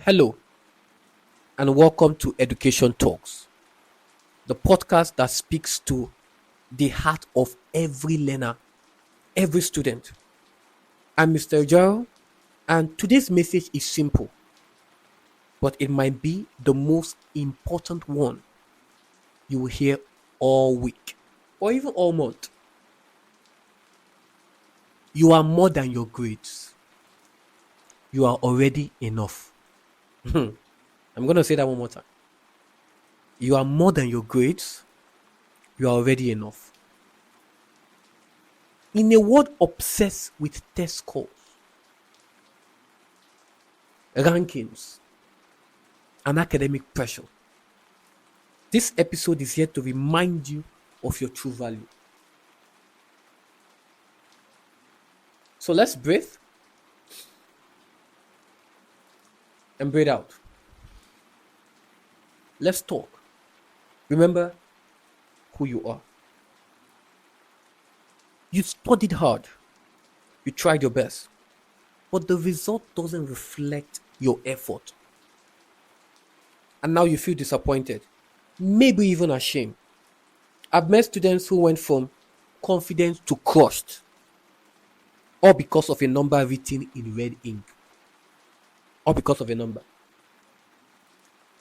Hello, and welcome to Education Talks, the podcast that speaks to the heart of every learner, every student. I'm Mr. Ajiro, and today's message is simple, but it might be the most important one you will hear all week or even all month. You are more than your grades. You are already enough. I'm going to say that one more time. You are more than your grades. You are already enough. In a world obsessed with test scores, rankings, and academic pressure, this episode is here to remind you of your true value. So let's breathe and breathe out. Let's talk. Remember who you are. You studied hard. You tried your best. But the result doesn't reflect your effort. And now you feel disappointed. Maybe even ashamed. I've met students who went from confident to crushed. All because of a number written in red ink. All because of a number.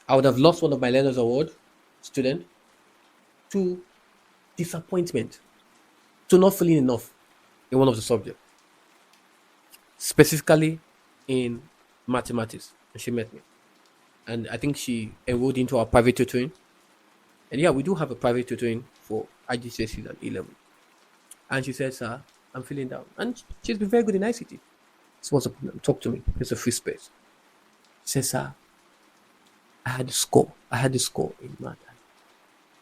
I would have lost one of my learners award student to disappointment, to not feeling enough in one of the subjects, specifically in mathematics. And she met me. And I think she enrolled into our private tutoring. And yeah, we do have a private tutoring for IGCSEs and A-level. And she said, sir, I'm feeling down. And she's been very good in ICT. So what's the problem? Talk to me. It's a free space. She said, sir, I had the score. I had the score in math.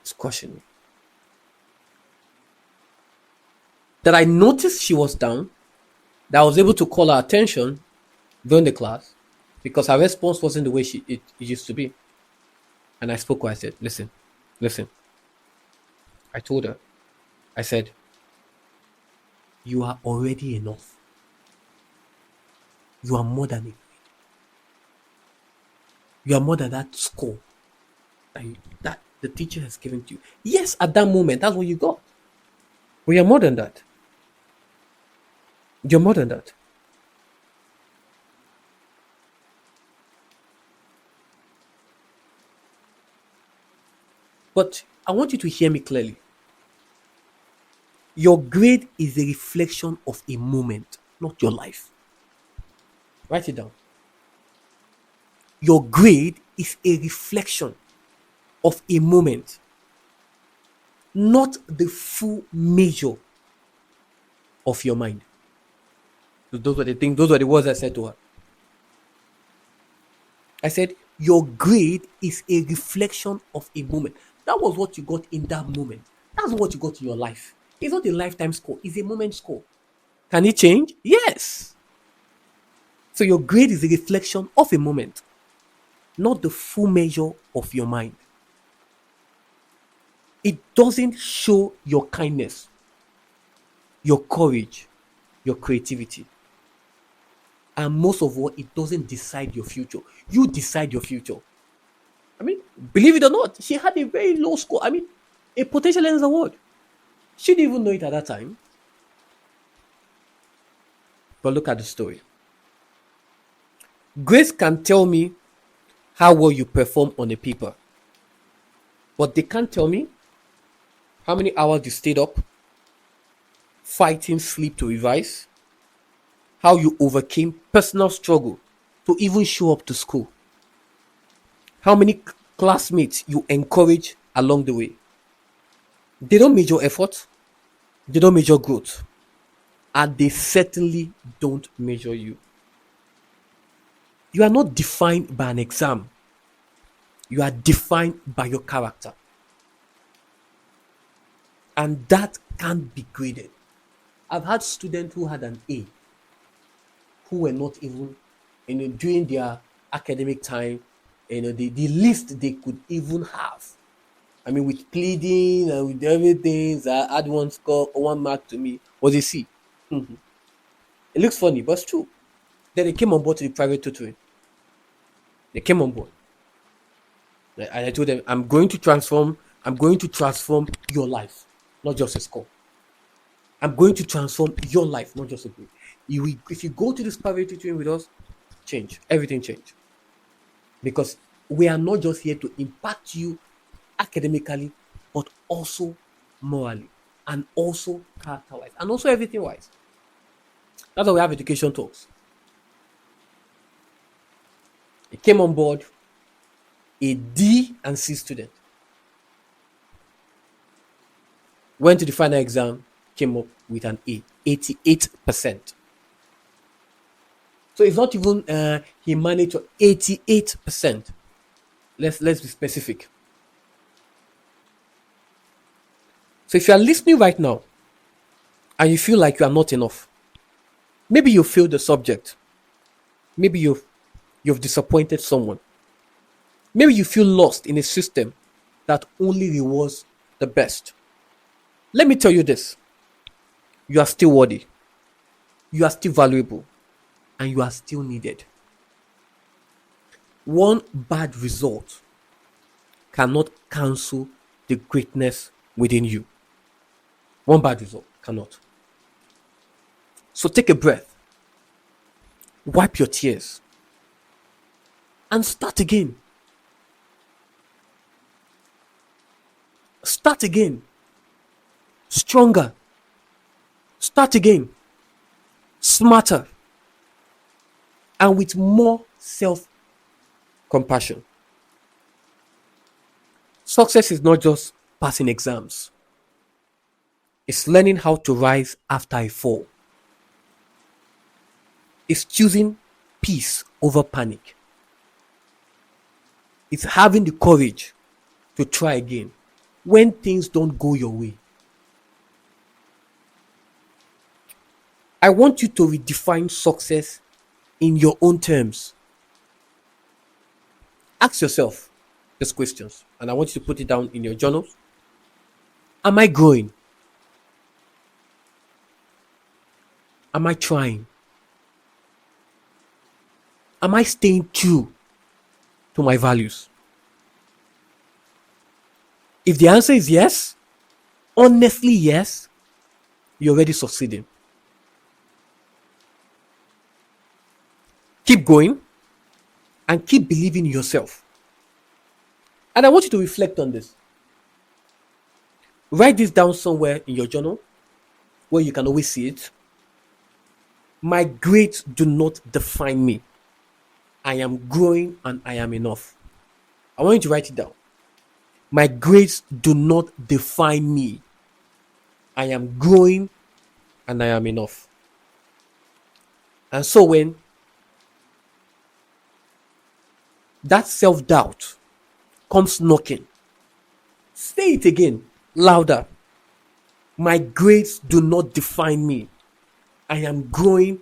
It's crushing me. That I noticed she was down, that I was able to call her attention during the class because her response wasn't the way it used to be. And I spoke with her. I said, listen. I told her, I said, you are already enough. You are more than it. You are more than that score that the teacher has given to you. Yes, at that moment, that's what you got. But you're more than that. You're more than that. But I want you to hear me clearly. Your grade is a reflection of a moment, not your life. Write it down. Your grade is a reflection of a moment, not the full measure of your mind. Those were the words I said to her. I said, your grade is a reflection of a moment. That was what you got in that moment. That's what you got in your life. It's not a lifetime score, it's a moment score. Can it change? Yes. So your grade is a reflection of a moment, not the full measure of your mind. It doesn't show your kindness, your courage, your creativity. And most of all, it doesn't decide your future. You decide your future. I mean, believe it or not, she had a very low score. I mean, a potential learner's award. She didn't even know it at that time. But look at the story. Grades can tell me how well you perform on a paper, but they can't tell me how many hours you stayed up, fighting sleep to revise, how you overcame personal struggle to even show up to school, how many classmates you encourage along the way. They don't measure effort, they don't measure growth, and they certainly don't measure you. You are not defined by an exam. You are defined by your character. And that can't be graded. I've had students who had an A, who were not even, during their academic time, the least they could even have. I mean, with pleading and with everything, I had one score, 1 mark to me, was a C. It looks funny, but it's true. Then they came on board to the private tutoring. They came on board. And I told them, I'm going to transform your life, not just a score. I'm going to transform your life, not just a grade. If you go to this private tutoring with us, everything change. Because we are not just here to impact you academically, but also morally, and also character-wise, and also everything-wise. That's why we have education talks. He came on board a D and C student. Went to the final exam, came up with an A, 88%. So it's not even he managed to 88%. Let's be specific. So if you are listening right now and you feel like you are not enough, maybe you failed the subject, maybe you've disappointed someone, maybe you feel lost in a system that only rewards the best. Let me tell you this: you are still worthy, you are still valuable, and you are still needed. One bad result cannot cancel the greatness within you. One bad result cannot. So take a breath, wipe your tears, and start again. Start again. Stronger. Start again. Smarter. And with more self-compassion. Success is not just passing exams. It's learning how to rise after a fall. It's choosing peace over panic. It's having the courage to try again when things don't go your way. I want you to redefine success in your own terms. Ask yourself these questions, and I want you to put it down in your journals. Am I growing? Am I trying? Am I staying true to my values? If the answer is yes, honestly yes, you're already succeeding. Keep going and keep believing in yourself. And I want you to reflect on this. Write this down somewhere in your journal where you can always see it. My grades do not define me. I am growing and I am enough. I want you to write it down. My grades do not define me. I am growing and I am enough. And so when that self-doubt comes knocking, say it again, louder. My grades do not define me. I am growing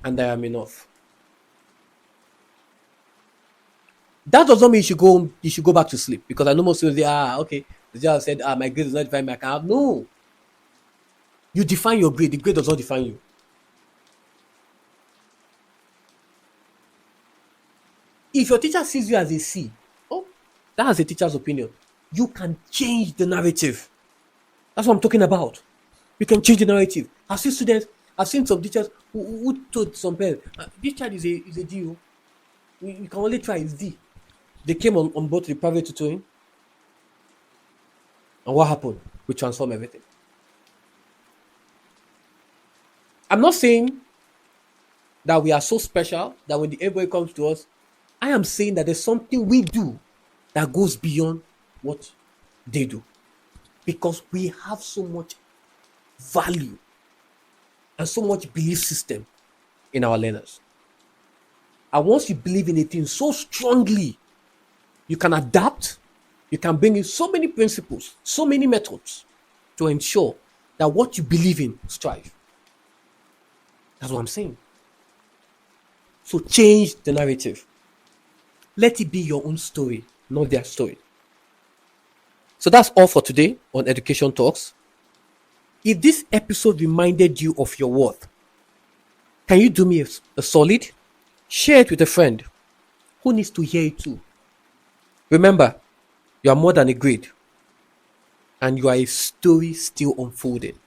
and I am enough. That does not mean you should go back to sleep, because I know most people say, okay, the judge said, my grade does not define me, I can have. No. You define your grade. The grade does not define you. If your teacher sees you as a C, that's a teacher's opinion. You can change the narrative. That's what I'm talking about. You can change the narrative. I've seen some teachers who told some parents, this child is a D. We can only try, it's D. They came on board to the private tutoring. And what happened? We transformed everything. I'm not saying that we are so special that when the everybody comes to us, I am saying that there's something we do that goes beyond what they do. Because we have so much value and so much belief system in our learners. And once you believe in a thing so strongly, you can adapt, you can bring in so many principles, so many methods to ensure that what you believe in strive. That's what I'm saying. So change the narrative. Let it be your own story, not their story. So that's all for today on Education Talks. If this episode reminded you of your worth, can you do me a solid? Share it with a friend who needs to hear it too. Remember, you are more than a grade, and you are a story still unfolding.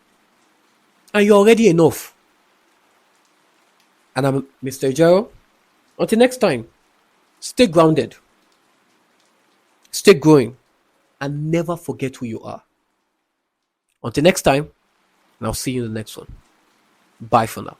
And you're already enough. And I'm Mr. Ajiro. Until next time, stay grounded, stay growing, and never forget who you are. Until next time, and I'll see you in the next one. Bye for now.